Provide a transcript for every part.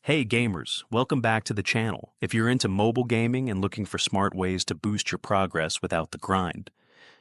Hey gamers, welcome back to the channel. If you're into mobile gaming and looking for smart ways to boost your progress without the grind,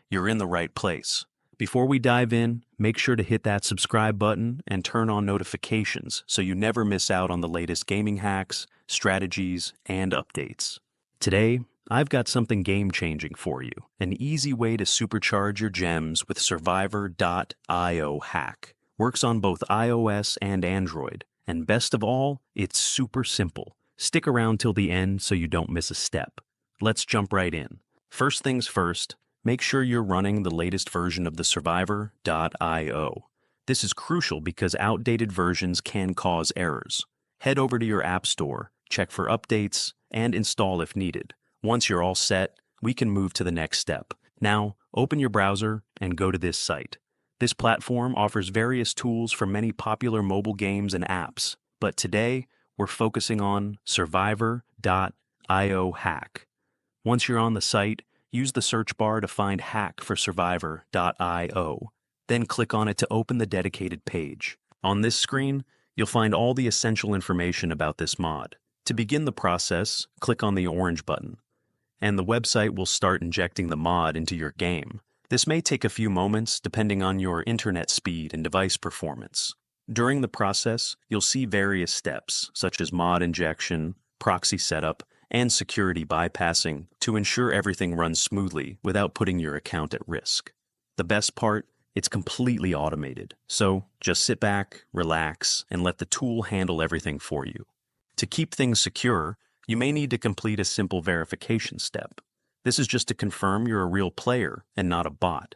you're in the right place. Before we dive in, make sure to hit that subscribe button and turn on notifications so you never miss out on the latest gaming hacks, strategies, and updates. Today, I've got something game-changing for you, an easy way to supercharge your gems with Survivor.io hack. Works on both iOS and Android. And best of all, it's super simple. Stick around till the end so you don't miss a step. Let's jump right in. First things first, make sure you're running the latest version of the Survivor.io. This is crucial because outdated versions can cause errors. Head over to your app store, check for updates, and install if needed. Once you're all set, we can move to the next step. Now, open your browser and go to this site. This platform offers various tools for many popular mobile games and apps, but today we're focusing on Survivor.io hack. Once you're on the site, use the search bar to find hack for Survivor.io. Then click on it to open the dedicated page. On this screen, you'll find all the essential information about this mod. To begin the process, click on the orange button, and the website will start injecting the mod into your game. This may take a few moments depending on your internet speed and device performance. During the process, you'll see various steps, such as mod injection, proxy setup, and security bypassing to ensure everything runs smoothly without putting your account at risk. The best part, it's completely automated, so just sit back, relax, and let the tool handle everything for you. To keep things secure, you may need to complete a simple verification step. This is just to confirm you're a real player and not a bot.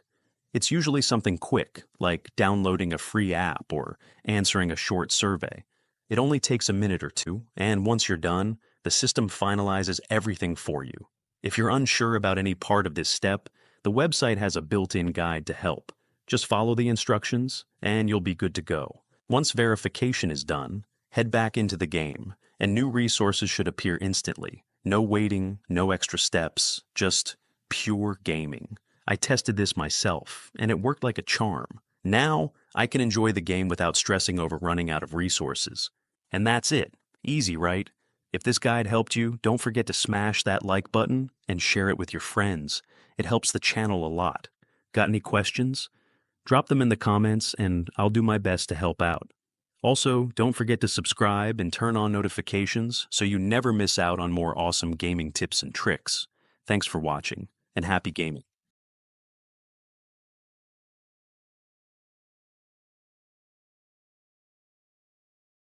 It's usually something quick, like downloading a free app or answering a short survey. It only takes a minute or two, and once you're done, the system finalizes everything for you. If you're unsure about any part of this step, the website has a built-in guide to help. Just follow the instructions, and you'll be good to go. Once verification is done, head back into the game, and new resources should appear instantly. No waiting, no extra steps, just pure gaming. I tested this myself, and it worked like a charm. Now, I can enjoy the game without stressing over running out of resources. And that's it. Easy, right? If this guide helped you, don't forget to smash that like button and share it with your friends. It helps the channel a lot. Got any questions? Drop them in the comments, and I'll do my best to help out. Also, don't forget to subscribe and turn on notifications so you never miss out on more awesome gaming tips and tricks. Thanks for watching, and happy gaming.